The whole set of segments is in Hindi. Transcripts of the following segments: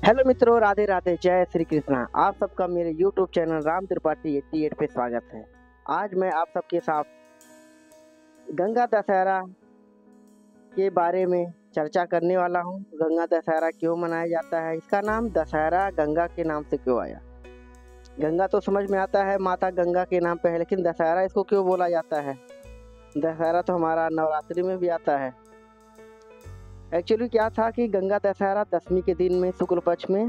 हेलो मित्रों, राधे राधे, जय श्री कृष्णा। आप सबका मेरे यूट्यूब चैनल राम त्रिपाठी 88 पे स्वागत है। आज मैं आप सबके साथ गंगा दशहरा के बारे में चर्चा करने वाला हूँ। गंगा दशहरा क्यों मनाया जाता है, इसका नाम दशहरा गंगा के नाम से क्यों आया। गंगा तो समझ में आता है, माता गंगा के नाम पे है, लेकिन दशहरा इसको क्यों बोला जाता है। दशहरा तो हमारा नवरात्रि में भी आता है। एक्चुअली क्या था कि गंगा दशहरा दशमी के दिन में शुक्ल पक्ष में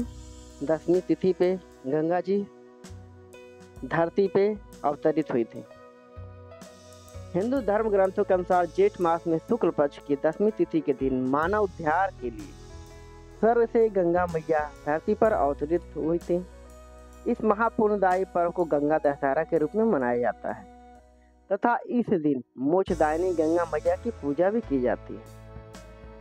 दशमी तिथि पे गंगा जी धरती पे अवतरित हुई थी। हिंदू धर्म ग्रंथों के अनुसार जेठ मास में शुक्ल पक्ष की दशमी तिथि के दिन मानव उद्धार के लिए स्वर्ग से गंगा मैया धरती पर अवतरित हुई थी। इस महापुण्यदायी पर्व को गंगा दशहरा के रूप में मनाया जाता है तथा इस दिन मोक्षदायिनी गंगा मैया की पूजा भी की जाती है।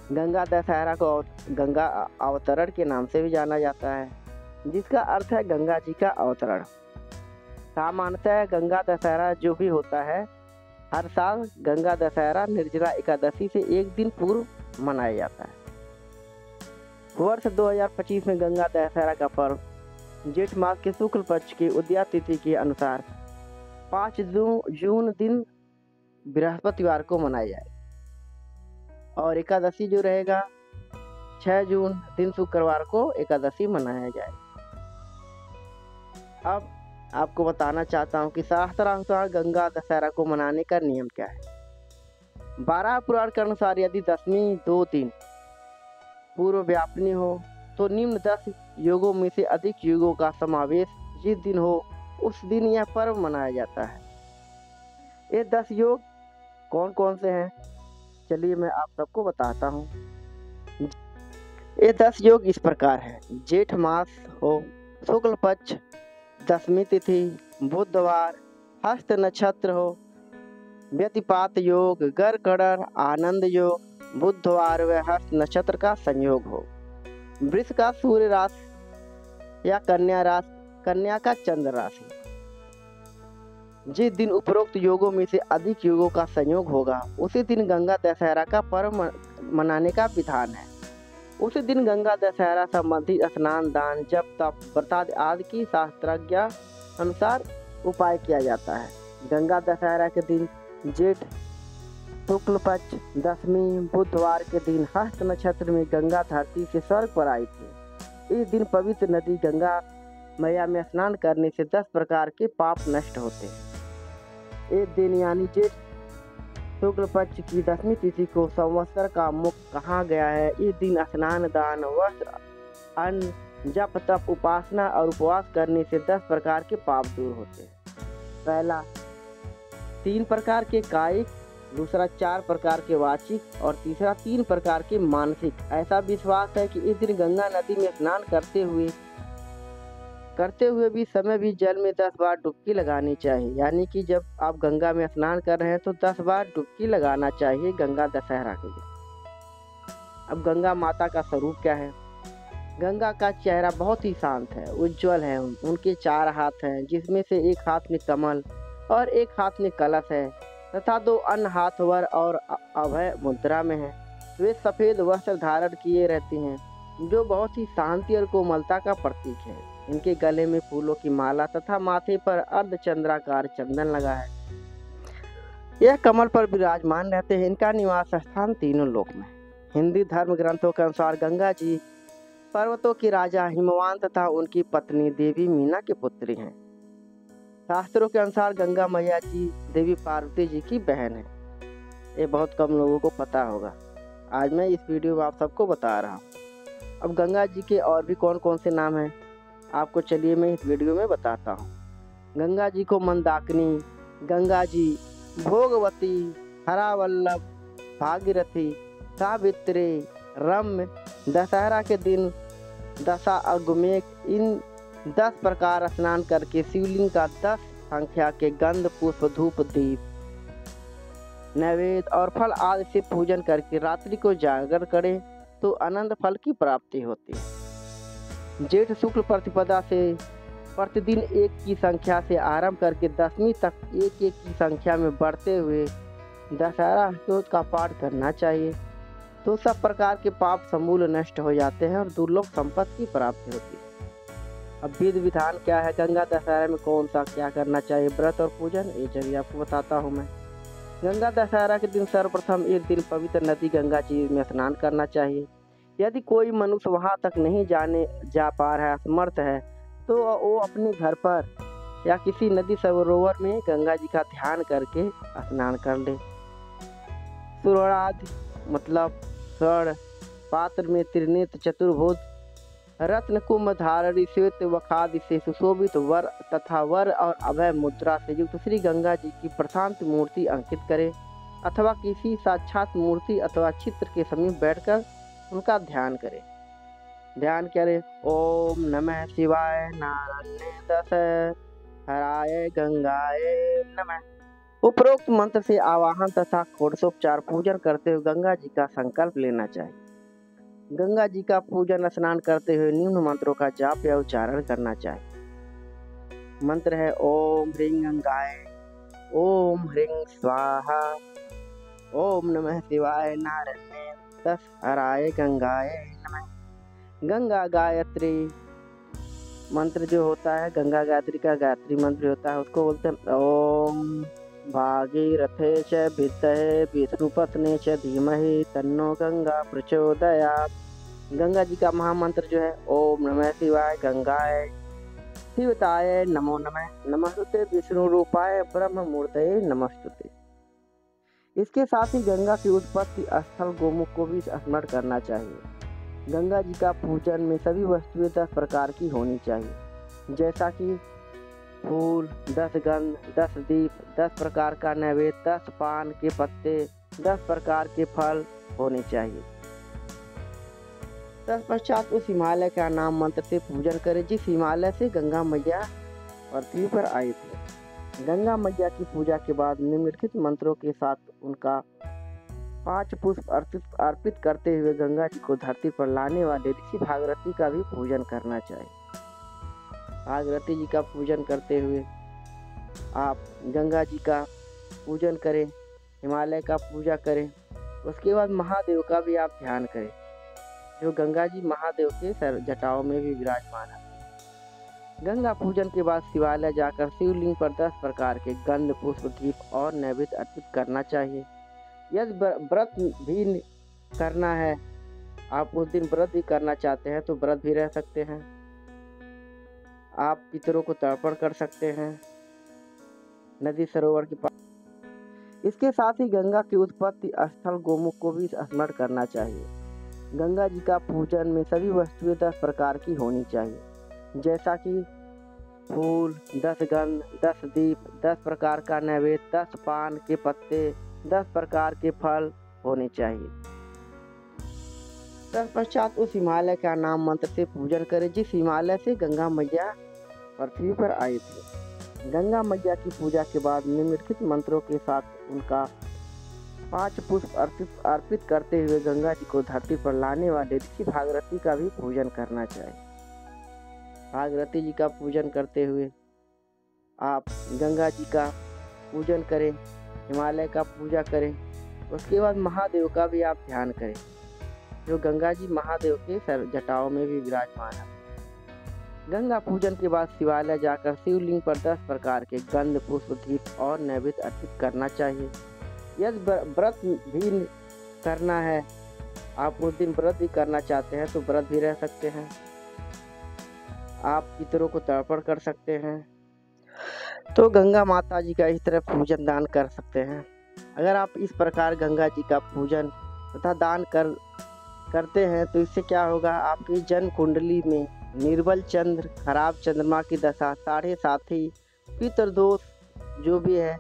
गंगा दशहरा को गंगा अवतरण के नाम से भी जाना जाता है, जिसका अर्थ है गंगा जी का अवतरण। सामान्यतः गंगा दशहरा जो भी होता है, हर साल गंगा दशहरा निर्जला एकादशी से एक दिन पूर्व मनाया जाता है। वर्ष 2025 में गंगा दशहरा का पर्व जेठ मास के शुक्ल पक्ष की उदया तिथि के अनुसार 5 जून दिन बृहस्पतिवार को मनाया जाएगा और एकादशी जो रहेगा 6 जून दिन शुक्रवार को एकादशी मनाया जाएगा। अब आपको बताना चाहता हूँ कि शास्त्रानुसार गंगा दशहरा को मनाने का नियम क्या है। 12 पुराण के अनुसार यदि दशमी 2 दिन पूर्व व्यापनी हो तो निम्न 10 योगों में से अधिक योगों का समावेश जिस दिन हो उस दिन यह पर्व मनाया जाता है। ये 10 योग कौन कौन से हैं, चलिए मैं आप सबको बताता हूँ। ये 10 योग इस प्रकार है। जेठ मास हो, शुक्ल पक्ष, दशमी तिथि, बुधवार, हस्त नक्षत्र हो, व्यतिपात योग, गर्कड़र, आनंद योग, बुधवार व हस्त नक्षत्र का संयोग हो, वृष का सूर्य राशि या कन्या राशि, कन्या का चंद्र राशि। जिस दिन उपरोक्त योगों में से अधिक योगों का संयोग होगा उसी दिन गंगा दशहरा का पर्व मनाने का विधान है। उसी दिन गंगा दशहरा संबंधी स्नान, दान, जप, तप, व्रत आदि की शास्त्रज्ञ अनुसार उपाय किया जाता है। गंगा दशहरा के दिन जेठ शुक्ल पक्ष दशमी बुधवार के दिन हस्त नक्षत्र में गंगा धरती से स्वर्ग पर आई थी। इस दिन पवित्र नदी गंगा मैया में स्नान करने से 10 प्रकार के पाप नष्ट होते हैं। इस दिन यानी जेठ शुक्ल पक्ष की दशमी तिथि को संवत्सर का मुख कहा गया है। इस दिन स्नान, दान, वस्त्र, अन्न, जप, तप, उपासना और उपवास करने से 10 प्रकार के पाप दूर होते हैं। पहला 3 प्रकार के कायिक, दूसरा 4 प्रकार के वाचिक और तीसरा 3 प्रकार के मानसिक। ऐसा विश्वास है कि इस दिन गंगा नदी में स्नान करते हुए भी समय भी जल में 10 बार डुबकी लगानी चाहिए। यानी कि जब आप गंगा में स्नान कर रहे हैं तो 10 बार डुबकी लगाना चाहिए गंगा दशहरा के दिन। अब गंगा माता का स्वरूप क्या है। गंगा का चेहरा बहुत ही शांत है, उज्जवल है। उनके 4 हाथ हैं, जिसमें से एक हाथ में कमल और एक हाथ में कलश है तथा 2 अन्य हाथ वर और अभय मुद्रा में है। वे सफेद वस्त्र धारण किए रहती हैं, जो बहुत ही शांति और कोमलता का प्रतीक है। इनके गले में फूलों की माला तथा माथे पर अर्धचंद्राकार चंदन लगा है। यह कमल पर विराजमान रहते हैं। इनका निवास स्थान तीनों लोक में। हिंदी धर्म ग्रंथों के अनुसार गंगा जी पर्वतों के राजा हिमवान तथा उनकी पत्नी देवी मीना की पुत्री हैं। शास्त्रों के अनुसार गंगा मैया जी देवी पार्वती जी की बहन है। ये बहुत कम लोगों को पता होगा। आज मैं इस वीडियो में आप सबको बता रहा हूँ। अब गंगा जी के और भी कौन कौन से नाम हैं आपको चलिए मैं इस वीडियो में बताता हूँ। गंगा जी को मंदाकिनी, गंगा जी भोगवती, हरावल्लभ, भागीरथी, सावित्री, रम्य, दशहरा के दिन दशा अगमेघ, इन 10 प्रकार स्नान करके शिवलिंग का 10 संख्या के गंध, पुष्प, धूप, दीप, नैवेद्य और फल आदि से पूजन करके रात्रि को जागर करें तो अनंत फल की प्राप्ति होती है। जेठ शुक्ल प्रतिपदा से प्रतिदिन 1 की संख्या से आरंभ करके दशमी तक 1-1 की संख्या में बढ़ते हुए दशहरा स्तोत्र का पाठ करना चाहिए। तो सब प्रकार के पाप समूल नष्ट हो जाते हैं और दुर्लभ संपत्ति की प्राप्ति होती है। अब विधि विधान क्या है, गंगा दशहरा में कौन सा क्या करना चाहिए, व्रत और पूजन, ये चलिए आपको बताता हूँ मैं। गंगा दशहरा के दिन सर्वप्रथम एक दिन पवित्र नदी गंगा जी में स्नान करना चाहिए। यदि कोई मनुष्य वहां तक नहीं जा पा रहा है, असमर्थ है, तो वो अपने घर पर या किसी नदी सरोवर में गंगा जी का ध्यान करके स्नान कर ले। सुवर्णादि मतलब स्वर्ण पात्र में त्रिनेत्र चतुर्भुज रत्न कुंभ धारणी श्वेत वखादि से सुशोभित वर तथा वर और अभय मुद्रा से युक्त श्री गंगा जी की प्रशांत मूर्ति अंकित करे अथवा किसी साक्षात मूर्ति अथवा चित्र के समीप बैठकर उनका ध्यान करे। ध्यान करे ओम नमः शिवाय नारायण दस हराय गंगाय नमः। उपरोक्त मंत्र से आवाहन तथा षोडशोपचार पूजन करते हुए गंगा जी का संकल्प लेना चाहिए। गंगा जी का पूजन स्नान करते हुए निम्न मंत्रों का जाप या उच्चारण करना चाहिए। मंत्र है ओम ह्रीं गंगाय, ओम ह्रीं स्वाहा, ओम नमः शिवाय नारायण दस हराय गंगाय नमः। गंगा गायत्री मंत्र जो होता है, गंगा गायत्री का गायत्री मंत्र होता है, उसको बोलते हैं ओम भागीरथे च विद्महे विष्णुपत्नी च धीमहि तन्नो गंगा प्रचोदयात्। गंगा जी का महामंत्र जो है ओम नमः शिवाय गंगाय शिवताय नमो नमः, नमस्तुते विष्णु रूपाय ब्रह्म मूर्तये नमस्तुते। इसके साथ ही गंगा की उत्पत्ति स्थल गोमुख को भी स्मरण करना चाहिए। गंगा जी का पूजन में सभी वस्तुएं 10 प्रकार की होनी चाहिए, जैसा कि फूल, 10 गंध, 10 दीप, 10 प्रकार का नैवेद्य, 10 पान के पत्ते, 10 प्रकार के फल होने चाहिए। तत्पश्चात उस हिमालय का नाम मंत्र से पूजन करें जिस हिमालय से गंगा मैया पृथ्वी पर आई थी। गंगा मैया की पूजा के बाद निम्नलिखित मंत्रों के साथ उनका 5 पुष्प अर्पित करते हुए गंगा जी को धरती पर लाने वाले ऋषि भागीरथी का भी पूजन करना चाहिए। भागीरथी जी का पूजन करते हुए आप गंगा जी का पूजन करें, हिमालय का पूजा करें। उसके बाद महादेव का भी आप ध्यान करें, जो गंगा जी महादेव के सर जटाओं में भी विराजमान है। गंगा पूजन के बाद शिवालय जाकर शिवलिंग पर 10 प्रकार के गंध पुष्प दीप और नैवेद्य अर्पित करना चाहिए। यदि व्रत भी करना है, आप उस दिन व्रत भी करना चाहते हैं तो व्रत भी रह सकते हैं। आप पितरों को तर्पण कर सकते हैं नदी सरोवर के पास। इसके साथ ही गंगा की उत्पत्ति स्थल गोमुख को भी स्मरण करना चाहिए। गंगा जी का पूजन में सभी वस्तुएं 10 प्रकार की होनी चाहिए, जैसा कि फूल, 10 गंध, 10 दीप, 10 प्रकार का नैवेद्य, 10 पान के पत्ते, 10 प्रकार के फल होने चाहिए। तत्पश्चात उस हिमालय का नाम मंत्र से पूजन करें जिस हिमालय से गंगा मैया पृथ्वी पर आई थी। गंगा मैया की पूजा के बाद निम्नलिखित मंत्रों के साथ उनका 5 पुष्प अर्पित करते हुए गंगा जी को धरती पर लाने वाले ऋषि भागीरथी का भी पूजन करना चाहिए। भागीरथी जी का पूजन करते हुए आप गंगा जी का पूजन करें, हिमालय का पूजा करें। उसके बाद महादेव का भी आप ध्यान करें, जो गंगा जी महादेव के सर जटाओं में भी विराजमान है। गंगा पूजन के बाद शिवालय जाकर शिवलिंग पर 10 प्रकार के गंध पुष्प दीप और नैवेद्य अर्पित करना चाहिए। यदि व्रत भी करना है, आप उस दिन व्रत भी करना चाहते हैं तो व्रत भी रह सकते हैं। आप पितरों को तर्पण कर सकते हैं, तो गंगा माता जी का इस तरह पूजन दान कर सकते हैं। अगर आप इस प्रकार गंगा जी का पूजन तथा दान करते हैं तो इससे क्या होगा, आपकी जन्म कुंडली में निर्बल चंद्र, खराब चंद्रमा की दशा, 7.5 पितृदोष जो भी है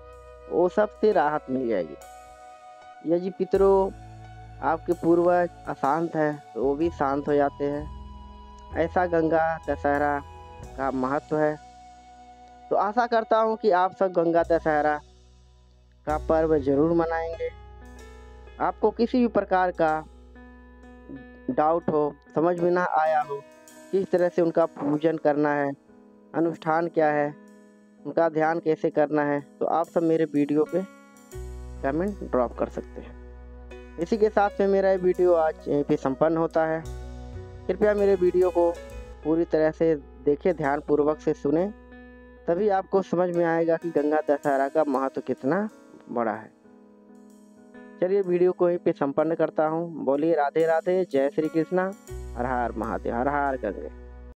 वो सबसे राहत मिल जाएगी। यदि पितरों आपके पूर्वज अशांत हैं तो वो भी शांत हो जाते हैं। ऐसा गंगा दशहरा का महत्व है। तो आशा करता हूँ कि आप सब गंगा दशहरा का पर्व जरूर मनाएंगे। आपको किसी भी प्रकार का डाउट हो, समझ में ना आया हो किस तरह से उनका पूजन करना है, अनुष्ठान क्या है, उनका ध्यान कैसे करना है, तो आप सब मेरे वीडियो पे कमेंट ड्रॉप कर सकते हैं। इसी के साथ में मेरा ये वीडियो आज यहीं पे संपन्न होता है। कृपया मेरे वीडियो को पूरी तरह से देखें, ध्यानपूर्वक से सुने, तभी आपको समझ में आएगा कि गंगा दशहरा का महत्व कितना बड़ा है। चलिए वीडियो को यहीं पे संपन्न करता हूँ। बोलिए राधे राधे, जय श्री कृष्णा, हर हर महादेव, हर हर गंगे।